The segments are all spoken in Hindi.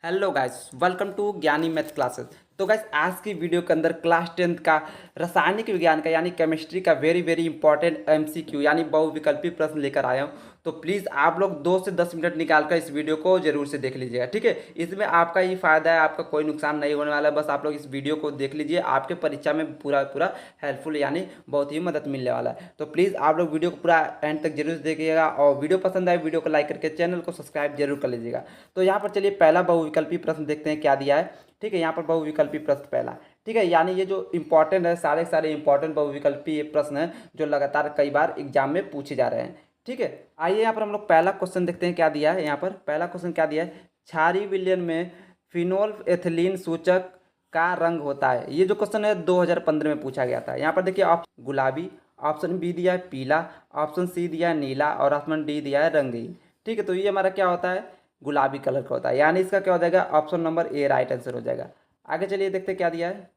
हेलो गाइस, वेलकम टू ज्ञानी मैथ क्लासेस। तो गाइस, आज की वीडियो के अंदर क्लास 10th का रासायनिक विज्ञान का यानी केमिस्ट्री का वेरी वेरी इंपॉर्टेंट एमसीक्यू यानी बहुविकल्पी प्रश्न लेकर आया हूँ। तो प्लीज़ आप लोग 2 से 10 मिनट निकाल कर इस वीडियो को जरूर से देख लीजिएगा, ठीक है। इसमें आपका ही फायदा है, आपका कोई नुकसान नहीं होने वाला है। बस आप लोग इस वीडियो को देख लीजिए, आपके परीक्षा में पूरा पूरा हेल्पफुल यानी बहुत ही मदद मिलने वाला है। तो प्लीज़ आप लोग वीडियो को पूरा एंड तक जरूर देखिएगा, और वीडियो पसंद आए वीडियो को लाइक करके चैनल को सब्सक्राइब जरूर कर लीजिएगा। तो यहाँ पर चलिए पहला बहुविकल्पी प्रश्न देखते हैं क्या दिया है। ठीक है, यहाँ पर बहुविकल्पी प्रश्न पहला। ठीक है, यानी ये जो इंपॉर्टेंट है, सारे सारे इंपॉर्टेंट बहुविकल्पी ये प्रश्न है जो लगातार कई बार एग्जाम में पूछे जा रहे हैं। ठीक है, आइए यहाँ पर हम लोग पहला क्वेश्चन देखते हैं क्या दिया है। यहाँ पर पहला क्वेश्चन क्या दिया है, क्षारीय विलयन में फिनोल एथिलीन सूचक का रंग होता है। ये जो क्वेश्चन है 2015 में पूछा गया था। यहाँ पर देखिए, ऑप्शन गुलाबी, ऑप्शन बी दिया है पीला, ऑप्शन सी दिया है नीला और ऑप्शन डी दिया है रंगीन। ठीक है, तो ये हमारा क्या होता है, गुलाबी कलर का होता है, यानी इसका क्या हो जाएगा, option number A right answer हो जाएगा। आगे चलिए देखते हैं क्या दिया है।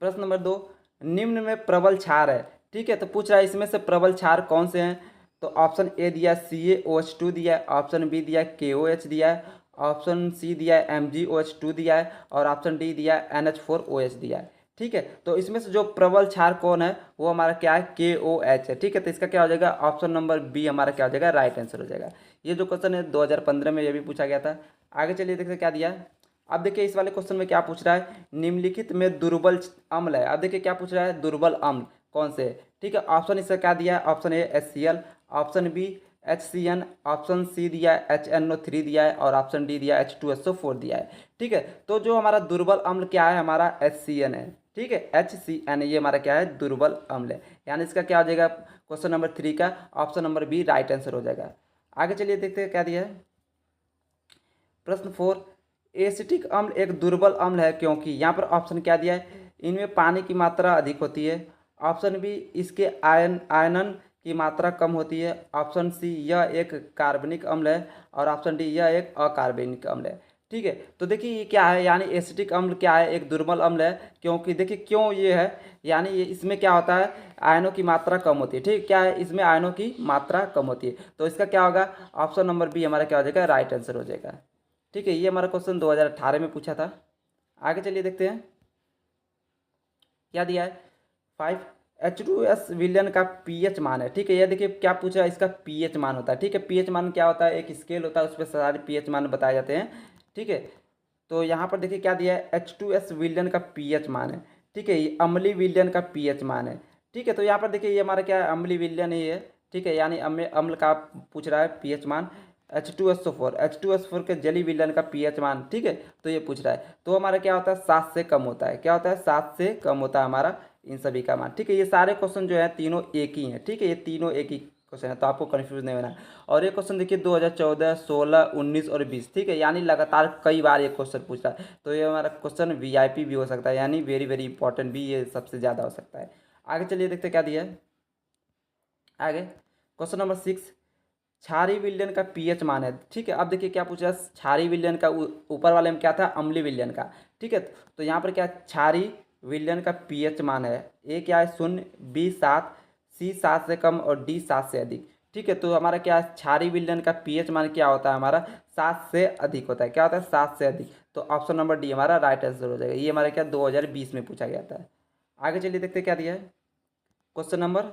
प्रश्न नंबर 2, निम्न में प्रबल क्षार है। ठीक है, तो पूछ रहा है इसमें से प्रबल क्षार कौन से हैं। तो ऑप्शन ए दिया है CaOH2 दिया है, ऑप्शन बी दिया है KOH दिया है, ऑप्शन सी दिया है MgOH2 दिया है और ऑप्शन डी दिया है NH4OH दिया है। ठीक है, तो इसमें से जो प्रबल क्षार कौन है वो हमारा क्या है, KOH है। ठीक है, तो इसका क्या हो जाएगा, ऑप्शन नंबर बी हमारा क्या हो जाएगा, राइट आंसर हो जाएगा। ये जो क्वेश्चन है 2015 में ये भी पूछा गया था। आगे चलिए देखते हैं क्या दिया है। अब देखिए इस वाले क्वेश्चन में क्या पूछ रहा है, निम्नलिखित में दुर्बल अम्ल है। अब देखिए क्या पूछ रहा है, दुर्बल अम्ल कौन से है। ठीक है, ऑप्शन इसका क्या दिया है, option A HCl, option B HCN, option C दिया है HNO3 दिया है और ऑप्शन डी दिया है H2SO4 दिया है। ठीक है, तो जो हमारा दुर्बल अम्ल क्या है, हमारा HCN है। ठीक है, HCN ये हमारा क्या है, दुर्बल अम्ल है, यानी इसका क्या हो जाएगा, क्वेश्चन नंबर 3 का option number B right answer हो जाएगा। आगे चलिए देखते हैं क्या दिया है। प्रश्न 4, एसिटिक अम्ल एक दुर्बल अम्ल है क्योंकि। यहाँ पर ऑप्शन क्या दिया है, इनमें पानी की मात्रा अधिक होती है, ऑप्शन बी इसके आयनन की मात्रा कम होती है, ऑप्शन सी यह एक कार्बनिक अम्ल है और ऑप्शन डी यह एक अकार्बनिक अम्ल है। ठीक है, तो देखिए ये क्या है, यानी एसिटिक अम्ल क्या है, एक दुर्बल अम्ल है क्योंकि देखिए क्यों ये है, यानी ये इसमें क्या होता है, आयनों की मात्रा कम होती है। ठीक, क्या है, इसमें आयनों की मात्रा कम होती है, तो इसका क्या होगा, ऑप्शन नंबर बी हमारा क्या हो जाएगा, राइट आंसर हो जाएगा। ठीक है, ये हमारा क्वेश्चन 2018 में पूछा था। आगे चलिए देखते हैं क्या दिया है। 5 H2S विलयन का पीएच मान है। ठीक है, ये देखिए क्या पूछा है, इसका पीएच मान होता है। ठीक है, पीएच मान क्या होता है, एक स्केल होता है, उस पर सारे पीएच मान बताए जाते हैं। ठीक है, तो यहाँ पर देखिए क्या दिया है, H2S विलयन का पीएच मान है। ठीक है, ये अम्लीय विलयन का पीएच मान है। ठीक है, तो यहाँ पर देखिए ये हमारा क्या है, अम्लीय विलयन ही है। ठीक है, यानी अम्ल अम्ल का पूछ रहा है पीएच मान। H2SO4 के जलीय विलयन का पीएच मान। ठीक है, तो ये पूछ रहा है, तो हमारा क्या होता है, 7 से कम होता है। क्या होता है, 7 से कम होता है हमारा इन सभी का मान। ठीक है, ये सारे क्वेश्चन जो है तीनों एक ही हैं। ठीक है, ये तीनों एक ही क्वेश्चन है, तो आपको कंफ्यूज नहीं होना है। और ये क्वेश्चन देखिए 2014, 16, 19 और 20। ठीक है, यानी लगातार कई बार ये क्वेश्चन पूछ रहा है, तो ये हमारा क्वेश्चन वीआईपी भी हो सकता है, यानी वेरी वेरी इंपॉर्टेंट भी ये सबसे ज़्यादा हो सकता है। आगे चलिए देखते हैं क्या दिया है। आगे क्वेश्चन नंबर 6, क्षारीय विलयन का पीएच मान है। ठीक है, अब देखिए क्या पूछा है, क्षारीय विलयन का ऊपर वाले में क्या था, अम्लीय विलयन का। ठीक है, तो यहाँ पर क्या क्षारीय विलयन का पीएच मान है, ए क्या है 0, बी 7, सी 7 से कम और डी 7 से अधिक। ठीक है, तो हमारा क्या है, क्षारीय विलयन का पीएच मान क्या होता है, हमारा 7 से अधिक होता है। क्या होता है, 7 से अधिक, तो ऑप्शन नंबर डी हमारा राइट आंसर हो जाएगा। ये हमारा क्या 2020 में पूछा गया था। आगे चलिए देखते हैं क्या दिया है, क्वेश्चन नंबर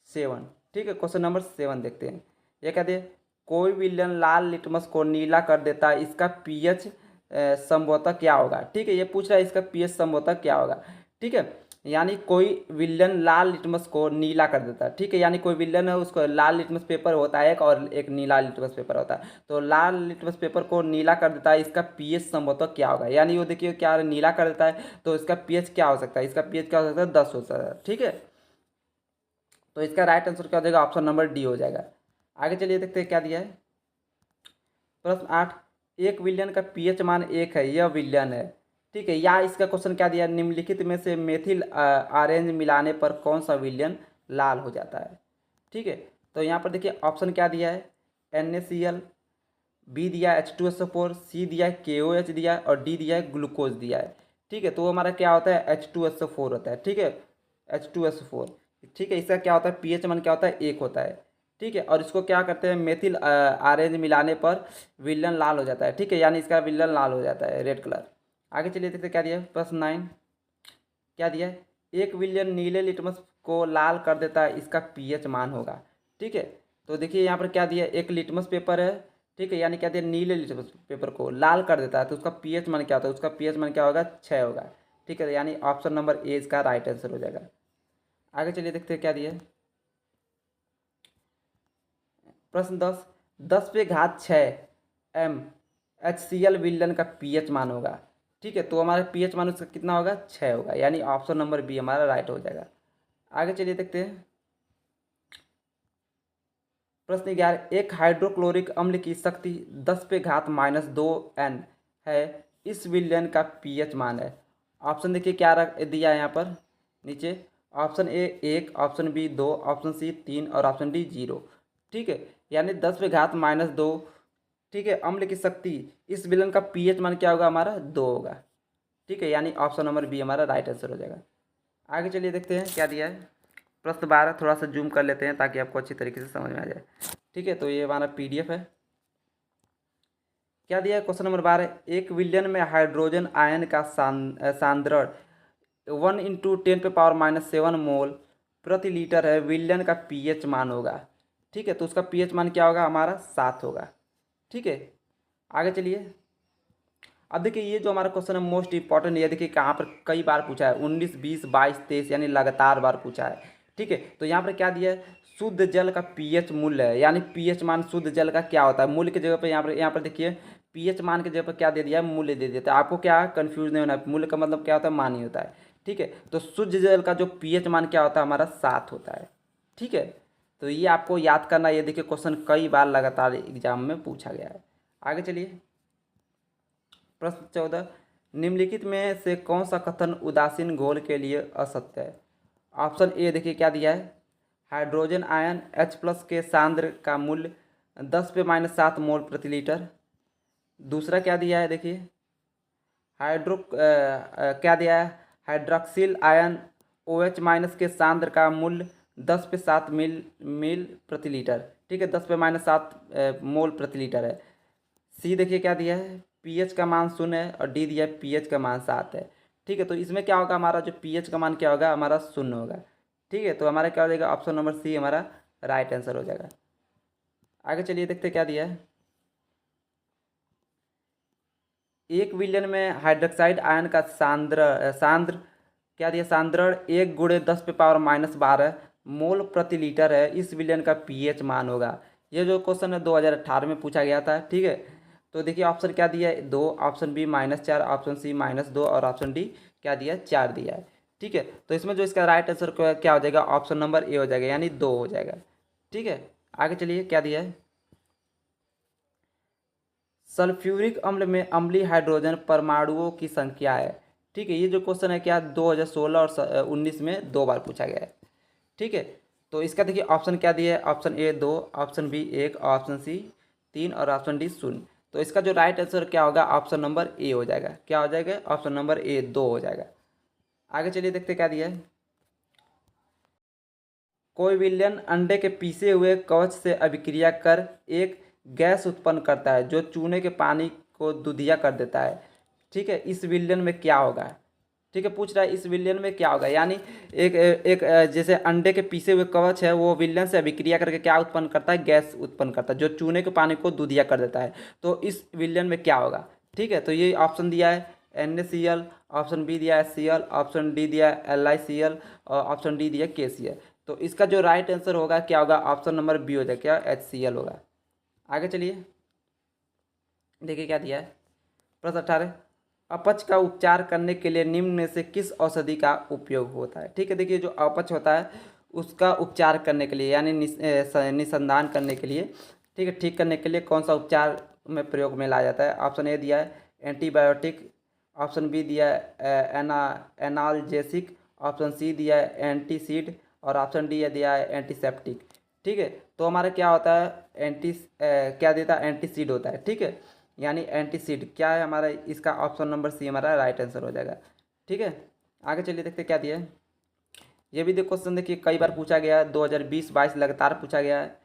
7। ठीक है, क्वेश्चन नंबर 7 देखते हैं। ये कहते हैं, कोई विलयन लाल लिटमस को नीला कर देता है, इसका पीएच संभवतः क्या होगा। ठीक है, ये पूछ रहा है इसका पीएच संभवतः क्या होगा। ठीक है, यानी कोई विलयन लाल लिटमस को नीला कर देता है। ठीक है, यानी कोई विलयन है, उसको लाल लिटमस पेपर होता है एक, और एक नीला लिटमस पेपर होता है, तो लाल लिटमस पेपर को नीला कर देता है, इसका पीएच संभवतः क्या होगा। यानी वो देखिए क्या नीला कर देता है, तो इसका पीएच क्या हो सकता है, इसका पीएच क्या हो सकता है, 10 हो सकता है। ठीक है, तो इसका राइट आंसर क्या हो जाएगा, ऑप्शन नंबर डी हो जाएगा। आगे चलिए देखते हैं क्या दिया है। प्रश्न 8, एक विलयन का पीएच मान 1 है, यह विलयन है। ठीक है, या इसका क्वेश्चन क्या दिया है, निम्नलिखित में से मेथिल ऑरेंज मिलाने पर कौन सा विलयन लाल हो जाता है। ठीक है, तो यहाँ पर देखिए ऑप्शन क्या दिया है, NaCl, बी दिया है H2SO4, सी दिया है KOH दिया है और डी दिया है ग्लूकोज दिया है। ठीक है, तो हमारा क्या होता है, H2SO4 होता है। ठीक है, H2SO4। ठीक है, इसका क्या होता है, पीएच मान क्या होता है, 1 होता है। ठीक है। और इसको क्या करते हैं, मेथिल ऑरेंज मिलाने पर विलन लाल हो जाता है, ठीक है, यानी इसका विलन लाल हो जाता है, रेड कलर। आगे चलिए देखते क्या दिया है, प्रश्न 9 क्या दिया है, एक विलियन नीले लिटमस को लाल कर देता है, इसका पीएच मान होगा, ठीक है। तो देखिए यहाँ पर क्या दिया है, एक लिटमस पेपर है, ठीक है, यानी क्या दिया, नीले लिटमस पेपर को लाल कर देता है, तो उसका पीएच मान क्या होता है, उसका पीएच मान क्या होगा, 6 होगा, ठीक है, यानी ऑप्शन नंबर ए इसका राइट आंसर हो जाएगा। आगे चलिए देखते हैं क्या दिया है, प्रश्न 10, 10 पे घात 6 एम HCl विलन का पीएच मान होगा, ठीक है, तो हमारा पीएच मान उसका कितना होगा, 6 होगा, यानी ऑप्शन नंबर बी हमारा राइट हो जाएगा। आगे चलिए देखते हैं प्रश्न 11, एक हाइड्रोक्लोरिक अम्ल की शक्ति 10 पे घात -2 N है, इस विलयन का पीएच मान है। ऑप्शन देखिए क्या रख दिया है यहाँ पर नीचे, option A 1, option B 2, option C 3 और ऑप्शन डी 0, ठीक है, यानी 10 पे घात -2, ठीक है, अम्ल की शक्ति, इस विलयन का पीएच मान क्या होगा, हमारा 2 होगा, ठीक है, यानी ऑप्शन नंबर बी हमारा राइट आंसर हो जाएगा। आगे चलिए देखते हैं क्या दिया है, प्रश्न 12 थोड़ा सा जूम कर लेते हैं ताकि आपको अच्छी तरीके से समझ में आ जाए, ठीक है, तो ये हमारा पीडीएफ है। क्या दिया है क्वेश्चन नंबर 12, एक विलियन में हाइड्रोजन आयन का सांद्रण 1 × 10⁻⁷ मोल प्रति लीटर है, विलियन का पीएच मान होगा, ठीक है, तो उसका पीएच मान क्या होगा, हमारा 7 होगा, ठीक है। आगे चलिए, अब देखिए ये जो हमारा क्वेश्चन है मोस्ट इंपॉर्टेंट, ये देखिए कहाँ पर कई बार पूछा है, 19, 20, 22, 23 यानी लगातार बार पूछा है, ठीक है। तो यहाँ पर क्या दिया है, शुद्ध जल का पीएच मूल्य है, यानी पीएच मान शुद्ध जल का क्या होता है, मूल्य की जगह पर यहाँ पर देखिए पीएच मान की जगह पर क्या दे दिया है, मूल्य दे दिया है। आपको क्या कंफ्यूज नहीं होना है, मूल्य का मतलब क्या होता है, मान ही होता है, ठीक है। तो शुद्ध जल का जो पीएच मान क्या होता है, हमारा 7 होता है, ठीक है। तो ये आपको याद करना, ये देखिए क्वेश्चन कई बार लगातार एग्जाम में पूछा गया है। आगे चलिए, प्रश्न 14, निम्नलिखित में से कौन सा कथन उदासीन घोल के लिए असत्य है। ऑप्शन ए देखिए क्या दिया है, हाइड्रोजन आयन H+ के सांद्र का मूल्य 10 पे -7 मोल प्रति लीटर। दूसरा क्या दिया है देखिए, क्या दिया है, हाइड्रोक्सिल आयन OH- के सांद्र का मूल्य 10 पे 7 मिल प्रति लीटर, ठीक है, 10 पे -7 मोल प्रति लीटर है। सी देखिए क्या दिया है, पीएच का मान 0 है, और डी दिया है पीएच का मान 7 है, ठीक है। तो इसमें क्या होगा, हमारा जो पीएच का मान क्या होगा, हमारा 0 होगा, ठीक है। तो हमारा क्या हो जाएगा, ऑप्शन नंबर सी हमारा राइट आंसर हो जाएगा। आगे चलिए देखते क्या दिया है, एक विलियन में हाइड्रोक्साइड आयन का सांद्र क्या दिया, सांद्रण 1 × 10⁻⁻12 मोल प्रति लीटर है, इस विलियन का पीएच मान होगा। ये जो क्वेश्चन है 2018 में पूछा गया था, ठीक है। तो देखिए ऑप्शन क्या दिया है, 2, ऑप्शन बी -4, ऑप्शन सी -2 और ऑप्शन डी क्या दिया है, 4 दिया है, ठीक है। तो इसमें जो इसका राइट आंसर क्या हो जाएगा, ऑप्शन नंबर ए हो जाएगा, यानी 2 हो जाएगा, ठीक है। आगे चलिए क्या दिया है, सल्फ्यूरिक अम्ल में अम्लीय हाइड्रोजन परमाणुओं की संख्या है, ठीक है। ये जो क्वेश्चन है क्या 2016 और 19 में 2 बार पूछा गया है, ठीक है। तो इसका देखिए ऑप्शन क्या दिया है, option A 2, option B 1, option C 3 और ऑप्शन डी 0। तो इसका जो राइट आंसर क्या होगा, ऑप्शन नंबर ए हो जाएगा, क्या हो जाएगा, ऑप्शन नंबर ए 2 हो जाएगा। आगे चलिए देखते क्या दिया है, कोई विलयन अंडे के पीसे हुए कवच से अभिक्रिया कर एक गैस उत्पन्न करता है जो चूने के पानी को दूधिया कर देता है, ठीक है, इस विलयन में क्या होगा, ठीक है, पूछ रहा है इस विलयन में क्या होगा, यानी एक एक जैसे अंडे के पीसे हुए कवच है, वो विलयन से अभिक्रिया करके क्या उत्पन्न करता है, गैस उत्पन्न करता है जो चूने के पानी को दूधिया कर देता है, तो इस विलयन में क्या होगा, ठीक है। तो ये ऑप्शन दिया है NaCl, ऑप्शन बी दिया है Cl, ऑप्शन डी दिया है LiCl और ऑप्शन डी दिया KCl। तो इसका जो राइट आंसर होगा क्या होगा, ऑप्शन नंबर बी हो जाएगा, क्या HCl होगा। आगे चलिए देखिए क्या दिया है, प्रश्न 18, अपच का उपचार करने के लिए निम्न में से किस औषधि का उपयोग होता है, ठीक है। देखिए जो अपच होता है उसका उपचार करने के लिए, यानी निसंधान करने के लिए, ठीक है, ठीक करने के लिए कौन सा उपचार में प्रयोग में लाया जाता है। ऑप्शन ए दिया है एंटीबायोटिक, ऑप्शन बी दिया है एनाल्जेसिक, ऑप्शन सी दिया है एंटीसीड और ऑप्शन डी दिया है एंटीसेप्टिक, ठीक है। तो हमारा क्या होता है, क्या देता है, एंटीसीड होता है, ठीक है, यानी एंटीसीड क्या है हमारा, इसका ऑप्शन नंबर सी हमारा राइट आंसर हो जाएगा, ठीक है। आगे चलिए देखते क्या दिया है, ये भी देखो क्वेश्चन देखिए कई बार पूछा गया है, 2020-22 लगातार पूछा गया है,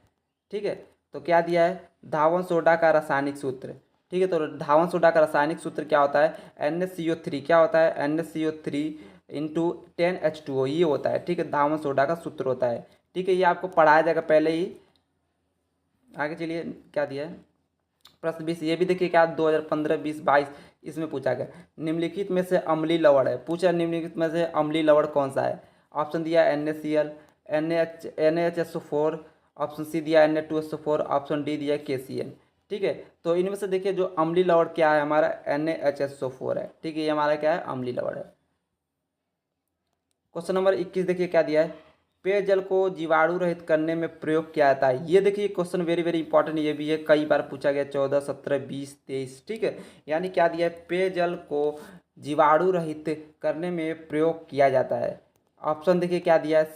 ठीक है। तो क्या दिया है, धावन सोडा का रासायनिक सूत्र। ठीक है, तो धावन सोडा का रासायनिक सूत्र क्या होता है, NaCO3 क्या होता है, NaCO3 इंटू 10H2O ये होता है। ठीक है, धावन सोडा का सूत्र होता है। ठीक है, ये आपको पढ़ाया जाएगा पहले ही। आगे चलिए क्या दिया है, प्रश्न 20 ये भी देखिए क्या 2015, 20, 22 इसमें पूछा गया, निम्नलिखित में से अम्लीय लवण है। पूछा निम्नलिखित में से अम्लीय लवण कौन सा है। ऑप्शन दिया NaCl, NaHSO4, ऑप्शन सी दिया Na2SO4, ऑप्शन डी दिया KCl। ठीक है, तो इनमें से देखिए जो अम्लीय लवण क्या है हमारा NaHSO4 है। ठीक है, ये हमारा क्या है, अम्लीय लवण है। क्वेश्चन नंबर 21 देखिए क्या दिया है, पेयजल को जीवाणु रहित करने में प्रयोग किया जाता है। ये देखिए क्वेश्चन वेरी वेरी इंपॉर्टेंट ये भी है, कई बार पूछा गया 14, 17, 20, 23। ठीक है, यानी क्या दिया है, पेयजल को जीवाणु रहित करने में प्रयोग किया जाता है। ऑप्शन देखिए क्या दिया है,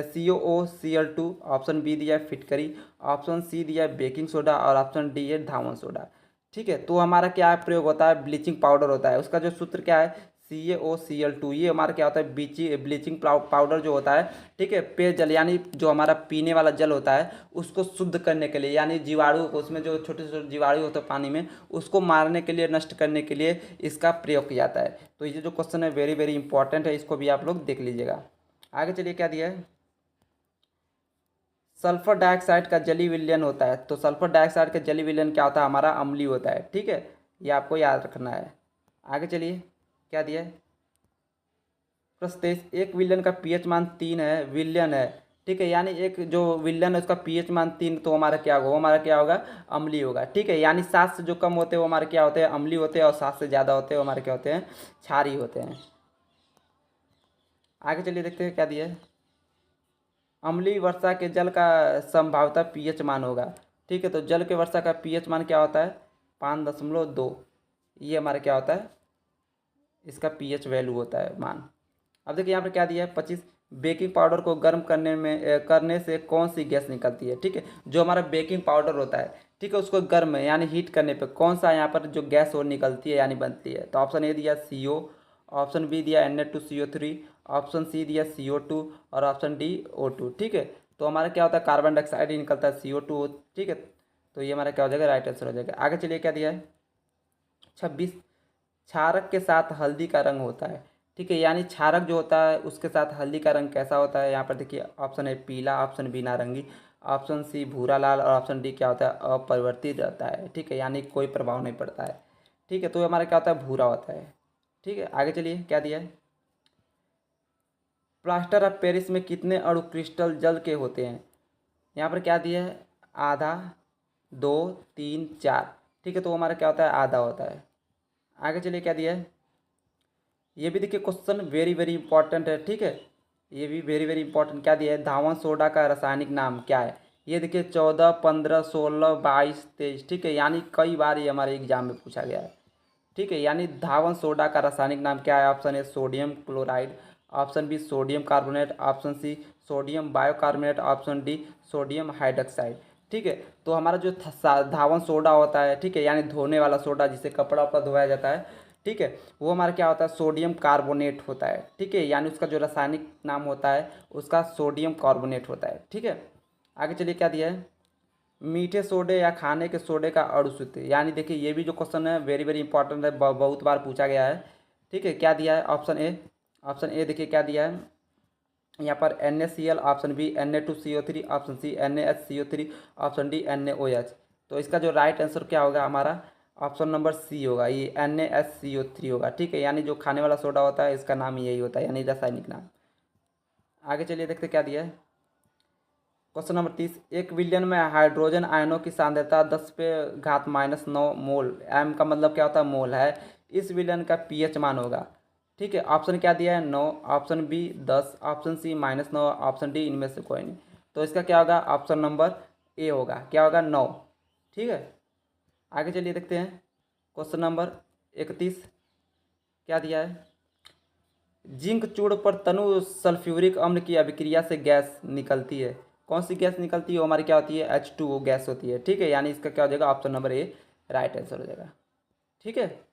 COO Cl2, ऑप्शन बी दिया है फिटकरी, ऑप्शन सी दिया है बेकिंग सोडा और ऑप्शन डी है धावन सोडा। ठीक है, तो हमारा क्या प्रयोग होता है, ब्लीचिंग पाउडर होता है। उसका जो सूत्र क्या है, CaOCl2। ये हमारा क्या होता है, ब्लीचिंग पाउडर जो होता है। ठीक है, पेयजल यानी जो हमारा पीने वाला जल होता है उसको शुद्ध करने के लिए, यानी जीवाणु को, उसमें जो छोटे छोटे जीवाणु होते हैं पानी में, उसको मारने के लिए, नष्ट करने के लिए इसका प्रयोग किया जाता है। तो ये जो क्वेश्चन है वेरी वेरी इंपॉर्टेंट है, इसको भी आप लोग देख लीजिएगा। आगे चलिए क्या दिया है, सल्फर डाइऑक्साइड का जलीय विलयन होता है। तो सल्फर डाइऑक्साइड का जलीय विलयन क्या होता है, हमारा अम्लीय होता है। ठीक है, ये आपको याद रखना है। आगे चलिए क्या दिया है, प्रश्न 23 एक विलयन का पीएच मान 3 है, विलयन है। ठीक है, यानी एक जो विलयन है उसका पीएच मान 3, तो हमारा क्या होगा, वो हमारा क्या होगा, अम्लीय होगा। ठीक है, यानी 7 से जो कम होते हैं वो हमारे क्या होते हैं, अम्लीय होते हैं, और 7 से ज़्यादा होते हैं वो हमारे क्या होते हैं, क्षारीय होते हैं। आगे चलिए देखते हैं क्या दिया है, अम्लीय वर्षा के जल का संभाव्यता पीएच मान होगा। ठीक है, तो जल के वर्षा का पीएच मान क्या होता है, 5.2। ये हमारा क्या होता है, इसका पीएच वैल्यू होता है मान। अब देखिए यहाँ पर क्या दिया है 25, बेकिंग पाउडर को गर्म करने से कौन सी गैस निकलती है। ठीक है, जो हमारा बेकिंग पाउडर होता है, ठीक है, उसको गर्म यानी हीट करने पे कौन सा यहाँ पर जो गैस वो निकलती है यानी बनती है। तो ऑप्शन ए दिया CO, ऑप्शन बी दिया Na2CO3, ऑप्शन सी दिया CO2 और ऑप्शन डी O2। ठीक है, तो हमारा क्या होता है, कार्बन डाइऑक्साइड ही निकलता है, CO2। ठीक है, तो ये हमारा क्या हो जाएगा, राइट आंसर हो जाएगा। आगे चलिए क्या दिया है 26, क्षारक के साथ हल्दी का रंग होता है। ठीक है, यानी क्षारक जो होता है उसके साथ हल्दी का रंग कैसा होता है, यहाँ पर देखिए ऑप्शन ए पीला, ऑप्शन बी नारंगी, ऑप्शन सी भूरा लाल और ऑप्शन डी क्या होता है, अपरिवर्तित रहता है। ठीक है, यानी कोई प्रभाव नहीं पड़ता है। ठीक है, तो हमारा क्या होता है, भूरा होता है। ठीक है, आगे चलिए क्या दिया है, प्लास्टर ऑफ पेरिस में कितने अणु क्रिस्टल जल के होते हैं। यहाँ पर क्या दिया है, आधा, 2, 3, 4। ठीक है, तो हमारा क्या होता है, आधा होता है। आगे चलिए क्या दिया है, ये भी देखिए क्वेश्चन वेरी वेरी इंपॉर्टेंट है। ठीक है, ये भी वेरी वेरी इंपॉर्टेंट, क्या दिया है, धावन सोडा का रासायनिक नाम क्या है। ये देखिए 14, 15, 16, 22, 23। ठीक है, यानी कई बार ये हमारे एग्जाम में पूछा गया है। ठीक है, यानी धावन सोडा का रासायनिक नाम क्या है, option A sodium chloride, option B sodium carbonate, option C sodium bicarbonate, option D sodium hydroxide. ठीक है, तो हमारा जो धावन सोडा होता है, ठीक है, यानी धोने वाला सोडा जिससे कपड़ा उपड़ा धोया जाता है, ठीक है, वो हमारा क्या होता है, सोडियम कार्बोनेट होता है। ठीक है, यानी उसका जो रासायनिक नाम होता है उसका सोडियम कार्बोनेट होता है। ठीक है, आगे चलिए क्या दिया है, मीठे सोडे या खाने के सोडे का अणु सूत्र। यानी देखिए ये भी जो क्वेश्चन है वेरी वेरी इंपॉर्टेंट है, बहुत बार पूछा गया है। ठीक है, क्या दिया है, ऑप्शन ए देखिए क्या दिया है यहाँ पर NaCl, option B Na2CO3, option C NaHCO3, option D NaOH। तो इसका जो राइट आंसर क्या होगा हमारा, ऑप्शन नंबर सी होगा, ये NaHCO3 होगा। ठीक है, यानी जो खाने वाला सोडा होता है इसका नाम यही होता है, यानी रासायनिक नाम। आगे चलिए देखते क्या दिया है, क्वेश्चन नंबर 30, एक विलयन में हाइड्रोजन आयनों की सांद्रता 10⁻⁻9 मोल, एम का मतलब क्या होता है, मोल है। इस विलयन का पीएच मान होगा। ठीक है, ऑप्शन क्या दिया है, 9, option B 10, option C -9, option D इनमें से कोई नहीं। तो इसका क्या होगा, ऑप्शन नंबर ए होगा, क्या होगा, 9। ठीक है, आगे चलिए देखते हैं क्वेश्चन नंबर 31 क्या दिया है, जिंक चूर्ण पर तनु सल्फ्यूरिक अम्ल की अभिक्रिया से गैस निकलती है। कौन सी गैस निकलती है, वो हमारी क्या होती है, H2O गैस होती है। ठीक है, यानी इसका क्या हो जाएगा, option number A right answer हो जाएगा। ठीक है।